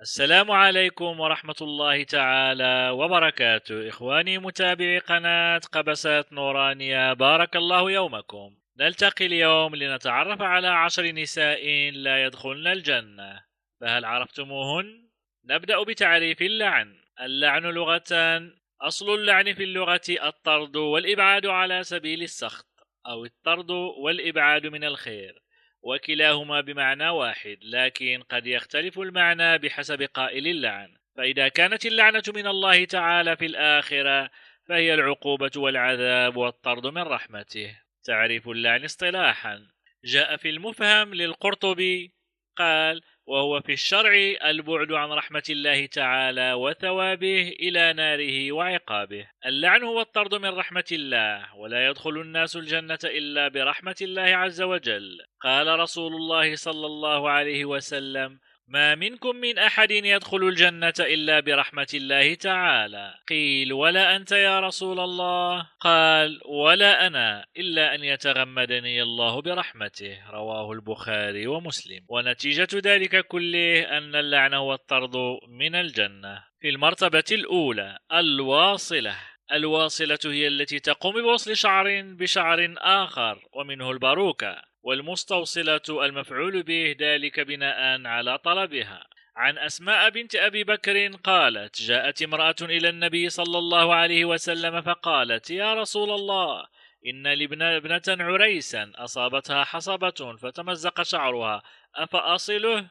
السلام عليكم ورحمة الله تعالى وبركاته، إخواني متابعي قناة قبسات نورانية، بارك الله يومكم. نلتقي اليوم لنتعرف على 10 نساء لا يدخلن الجنة، فهل عرفتموهن؟ نبدأ بتعريف اللعن. اللعن لغة: أصل اللعن في اللغة الطرد والإبعاد على سبيل السخط، أو الطرد والإبعاد من الخير، وكلاهما بمعنى واحد، لكن قد يختلف المعنى بحسب قائل اللعن. فإذا كانت اللعنة من الله تعالى في الآخرة فهي العقوبة والعذاب والطرد من رحمته. تعريف اللعن اصطلاحا: جاء في المفهم للقرطبي قال: وهو في الشرع البعد عن رحمة الله تعالى وثوابه إلى ناره وعقابه. اللعن هو الطرد من رحمة الله، ولا يدخل الناس الجنة إلا برحمة الله عز وجل. قال رسول الله صلى الله عليه وسلم: ما منكم من أحد يدخل الجنة إلا برحمة الله تعالى. قيل: ولا أنت يا رسول الله؟ قال: ولا أنا، إلا أن يتغمدني الله برحمته. رواه البخاري ومسلم. ونتيجة ذلك كله أن اللعن هو الطرد من الجنة. في المرتبة الأولى الواصلة. الواصلة هي التي تقوم بوصل شعر بشعر آخر، ومنه الباروكة. والمستوصلة المفعول به، ذلك بناء على طلبها. عن أسماء بنت أبي بكر قالت: جاءت امرأة إلى النبي صلى الله عليه وسلم فقالت: يا رسول الله، إن لي ابنة عريسا أصابتها حصبة فتمزق شعرها، أفأصله؟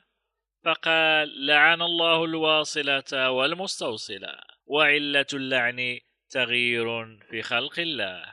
فقال: لعن الله الواصلة والمستوصلة. وعلة اللعن تغيير في خلق الله.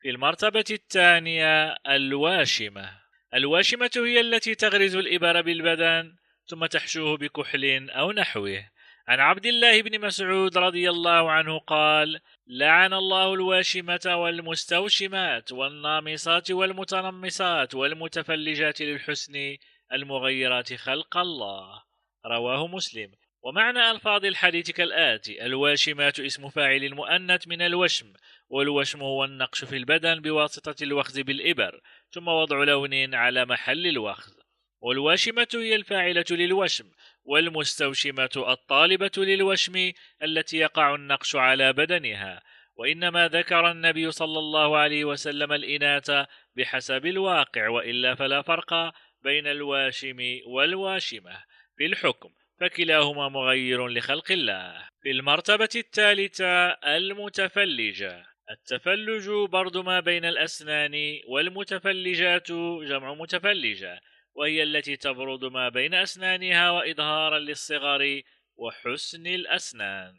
في المرتبة الثانية الواشمة. الواشمة هي التي تغرز الإبر بالبدن ثم تحشوه بكحل أو نحوه. عن عبد الله بن مسعود رضي الله عنه قال: لعن الله الواشمة والمستوشمات والنامصات والمتنمصات والمتفلجات للحسن المغيرات خلق الله. رواه مسلم. ومعنى ألفاظ الحديث كالآتي: الواشمات اسم فاعل مؤنث من الوشم، والوشم هو النقش في البدن بواسطة الوخز بالإبر ثم وضع لون على محل الوخز. والواشمة هي الفاعلة للوشم، والمستوشمة الطالبة للوشم التي يقع النقش على بدنها. وإنما ذكر النبي صلى الله عليه وسلم الإناث بحسب الواقع، وإلا فلا فرق بين الواشم والواشمة في الحكم، فكلاهما مغير لخلق الله. في المرتبة الثالثة المتفلجة. التفلج برد ما بين الأسنان، والمتفلجات جمع متفلجة، وهي التي تبرد ما بين أسنانها وإظهارا للصغر وحسن الأسنان.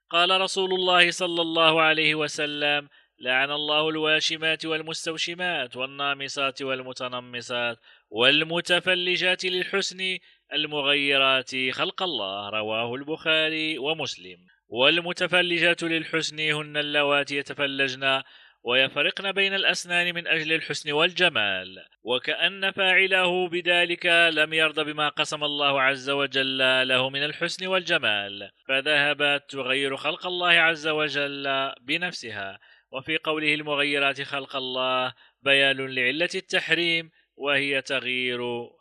قال رسول الله صلى الله عليه وسلم: لعن الله الواشمات والمستوشمات والنامصات والمتنمصات والمتفلجات للحسن المغيرات خلق الله. رواه البخاري ومسلم. والمتفلجات للحسن هن اللواتي يتفلجن ويفرقن بين الأسنان من أجل الحسن والجمال، وكأن فاعله بذلك لم يرضى بما قسم الله عز وجل له من الحسن والجمال، فذهبت تغير خلق الله عز وجل بنفسها. وفي قوله المغيرات خلق الله بيان لعلة التحريم، وهي تغيير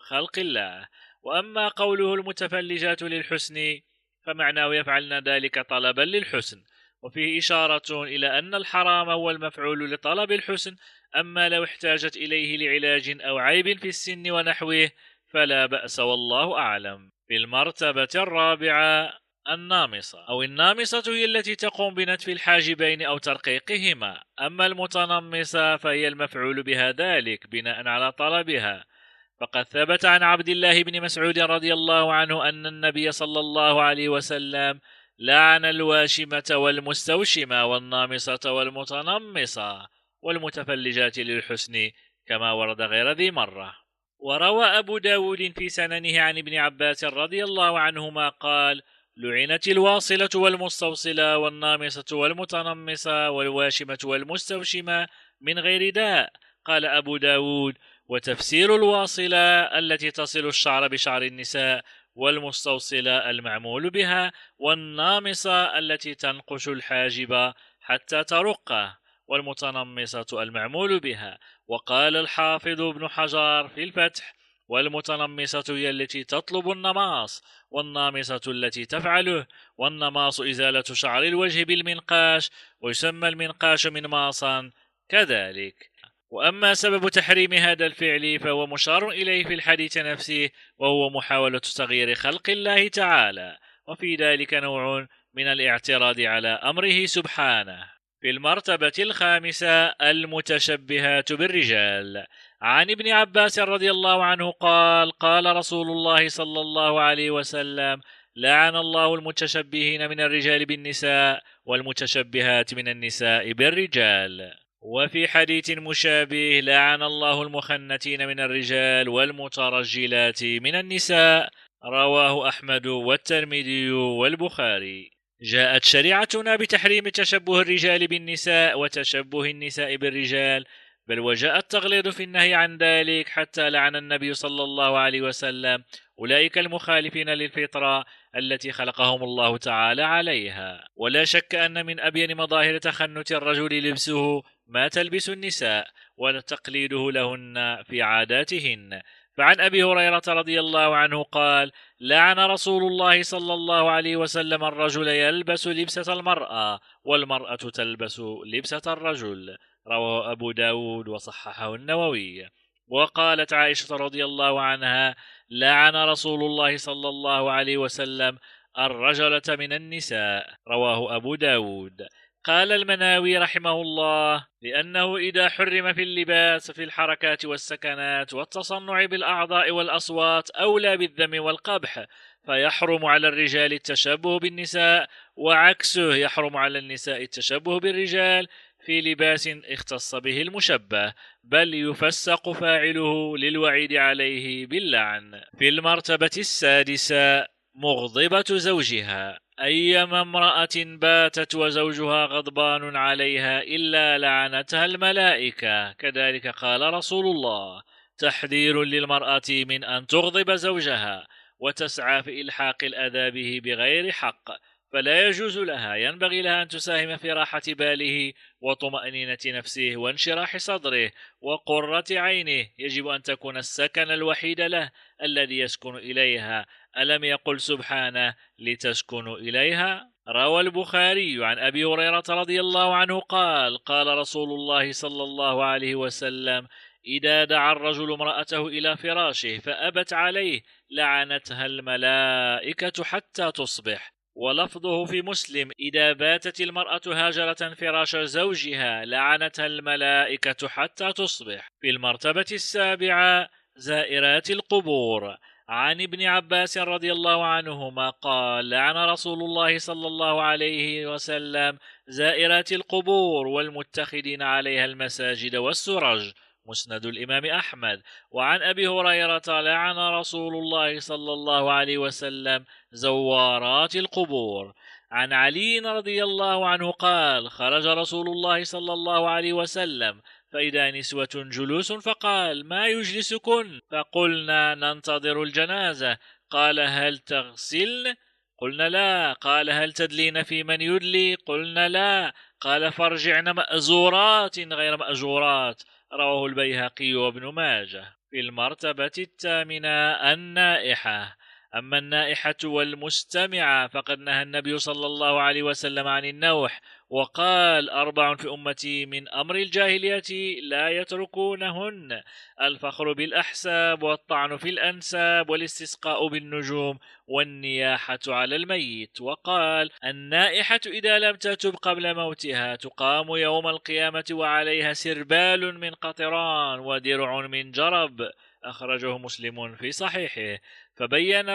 خلق الله. وأما قوله المتفلجات للحسن فمعناه يفعلن ذلك طلبا للحسن، وفيه إشارة إلى أن الحرام هو المفعول لطلب الحسن، أما لو احتاجت إليه لعلاج أو عيب في السن ونحوه فلا بأس، والله أعلم. في المرتبة الرابعة النامصة، أو النامصة هي التي تقوم بنتف الحاجبين أو ترقيقهما. أما المتنمصة فهي المفعول بها ذلك بناء على طلبها. فقد ثبت عن عبد الله بن مسعود رضي الله عنه أن النبي صلى الله عليه وسلم لعن الواشمة والمستوشمة والنامصة والمتنمصة والمتفلجات للحسن، كما ورد غير ذي مرة. وروى أبو داود في سننه عن ابن عباس رضي الله عنهما قال: لعنت الواصلة والمستوصلة والنامصة والمتنمصة والواشمة والمستوشمة من غير داء. قال أبو داود: وتفسير الواصلة التي تصل الشعر بشعر النساء، والمستوصلة المعمول بها، والنامصة التي تنقش الحاجب حتى ترقه، والمتنمصة المعمول بها. وقال الحافظ ابن حجر في الفتح: والمتنمصة هي التي تطلب النماص، والنامصة التي تفعله. والنماص إزالة شعر الوجه بالمنقاش، ويسمى المنقاش منماصا كذلك. وأما سبب تحريم هذا الفعل فهو مشار إليه في الحديث نفسه، وهو محاولة تغيير خلق الله تعالى، وفي ذلك نوع من الاعتراض على أمره سبحانه. في المرتبة الخامسة المتشبهات بالرجال. عن ابن عباس رضي الله عنه قال: قال رسول الله صلى الله عليه وسلم: لعن الله المتشبهين من الرجال بالنساء، والمتشبهات من النساء بالرجال. وفي حديث مشابه: لعن الله المخنثين من الرجال والمترجلات من النساء. رواه أحمد والترمذي والبخاري. جاءت شريعتنا بتحريم تشبه الرجال بالنساء وتشبه النساء بالرجال، بل وجاء التغليظ في النهي عن ذلك، حتى لعن النبي صلى الله عليه وسلم أولئك المخالفين للفطرة التي خلقهم الله تعالى عليها. ولا شك أن من أبين مظاهر تخنث الرجل لبسه ما تلبس النساء وتقليده لهن في عاداتهن. فعن أبي هريرة رضي الله عنه قال: لعن رسول الله صلى الله عليه وسلم الرجل يلبس لبسة المرأة، والمرأة تلبس لبسة الرجل. رواه أبو داود وصححه النووي. وقالت عائشة رضي الله عنها: لعن رسول الله صلى الله عليه وسلم الرجلة من النساء. رواه أبو داود. قال المناوي رحمه الله: لأنه إذا حرم في اللباس في الحركات والسكنات والتصنع بالأعضاء والأصوات أولى بالذم والقبح، فيحرم على الرجال التشبه بالنساء، وعكسه يحرم على النساء التشبه بالرجال في لباس اختص به المشبه، بل يفسق فاعله للوعيد عليه باللعن. في المرتبة السادسة مغضبة زوجها. أيما امرأة باتت وزوجها غضبان عليها إلا لعنتها الملائكة. كذلك قال رسول الله: تحذير للمرأة من أن تغضب زوجها وتسعى في إلحاق الأذى به بغير حق، فلا يجوز لها، ينبغي لها أن تساهم في راحة باله وطمأنينة نفسه وانشراح صدره وقرة عينه. يجب أن تكون السكن الوحيد له الذي يسكن إليها. ألم يقل سبحانه: لتسكنوا إليها؟ روى البخاري عن أبي هريرة رضي الله عنه قال: قال رسول الله صلى الله عليه وسلم: إذا دعا الرجل امرأته إلى فراشه فأبت عليه لعنتها الملائكة حتى تصبح. ولفظه في مسلم: إذا باتت المرأة هاجرة فراش زوجها لعنتها الملائكة حتى تصبح. في المرتبة السابعة زائرات القبور. عن ابن عباس رضي الله عنهما قال: لعن رسول الله صلى الله عليه وسلم زائرات القبور والمتخذين عليها المساجد والسرج. مسند الإمام أحمد. وعن أبي هريرة: لعن رسول الله صلى الله عليه وسلم زوارات القبور. عن علي رضي الله عنه قال: خرج رسول الله صلى الله عليه وسلم فإذا نسوة جلوس، فقال: ما يجلسكن؟ فقلنا: ننتظر الجنازة. قال: هل تغسلن؟ قلنا: لا. قال: هل تدلين في من يدلي؟ قلنا: لا. قال: فارجعن مأزورات غير مأجورات. رواه البيهقي وابن ماجه. في المرتبة الثامنة النائحة. أما النائحة والمستمعة فقد نهى النبي صلى الله عليه وسلم عن النوح، وقال: 4 في أمتي من أمر الجاهلية لا يتركونهن: الفخر بالأحساب، والطعن في الأنساب، والاستسقاء بالنجوم، والنياحة على الميت. وقال: النائحة إذا لم تتب قبل موتها تقام يوم القيامة وعليها سربال من قطران ودرع من جرب. أخرجه مسلم في صحيحه. فبين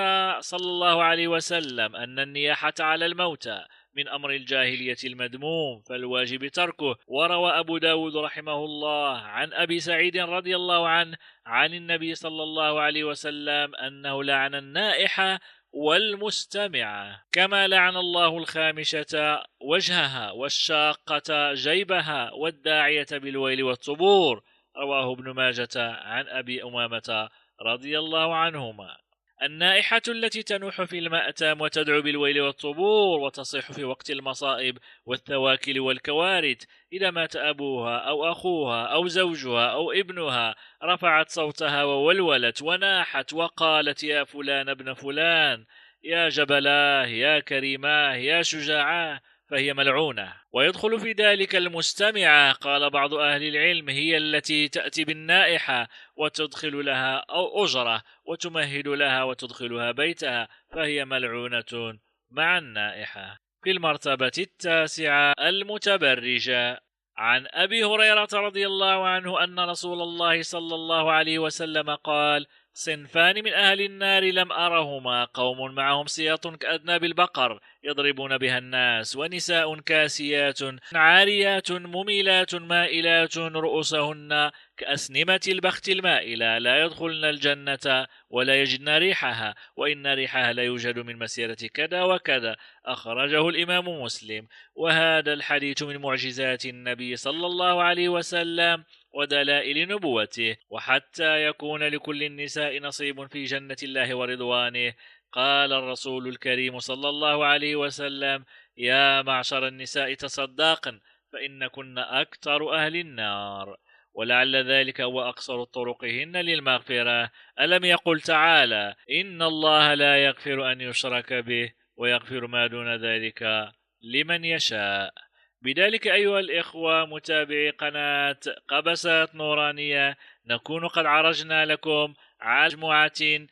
صلى الله عليه وسلم أن النياحة على الموتى من أمر الجاهلية المذموم، فالواجب تركه. وروى أبو داود رحمه الله عن أبي سعيد رضي الله عنه عن النبي صلى الله عليه وسلم أنه لعن النائحة والمستمعة، كما لعن الله الخامشة وجهها، والشاقة جيبها، والداعية بالويل والطبور. رواه ابن ماجة عن أبي أمامة رضي الله عنهما. النائحة التي تنوح في المأتم وتدعو بالويل والطبور وتصيح في وقت المصائب والثواكل والكوارث، إذا مات أبوها أو أخوها أو زوجها أو ابنها رفعت صوتها وولولت وناحت وقالت: يا فلان ابن فلان، يا جبلاه، يا كريماه، يا شجاعاه، فهي ملعونة. ويدخل في ذلك المستمعة، قال بعض أهل العلم: هي التي تأتي بالنائحة وتدخل لها أو أجرة وتمهد لها وتدخلها بيتها، فهي ملعونة مع النائحة. في المرتبة التاسعة المتبرجة. عن أبي هريرة رضي الله عنه أن رسول الله صلى الله عليه وسلم قال: صنفان من أهل النار لم أرهما: قوم معهم سياط كأذناب البقر يضربون بها الناس، ونساء كاسيات عاريات مميلات مائلات رؤوسهن كأسنمة البخت المائلة، لا يدخلن الجنة ولا يجدن ريحها، وإن ريحها لا يوجد من مسيرة كذا وكذا. أخرجه الإمام مسلم. وهذا الحديث من معجزات النبي صلى الله عليه وسلم ودلائل نبوته، وحتى يكون لكل النساء نصيب في جنة الله ورضوانه. قال الرسول الكريم صلى الله عليه وسلم: يا معشر النساء تصدقن، فإن كن أكثر أهل النار، ولعل ذلك هو أقصر طرقهن للمغفرة. ألم يقل تعالى: إن الله لا يغفر أن يشرك به ويغفر ما دون ذلك لمن يشاء. بذلك أيها الإخوة متابعي قناة قبسات نورانية، نكون قد عرجنا لكم على مجموعة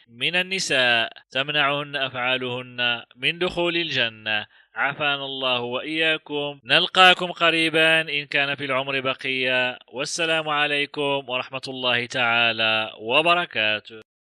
من النساء تمنعهن أفعالهن من دخول الجنة. عافانا الله وإياكم. نلقاكم قريبا إن كان في العمر بقية، والسلام عليكم ورحمة الله تعالى وبركاته.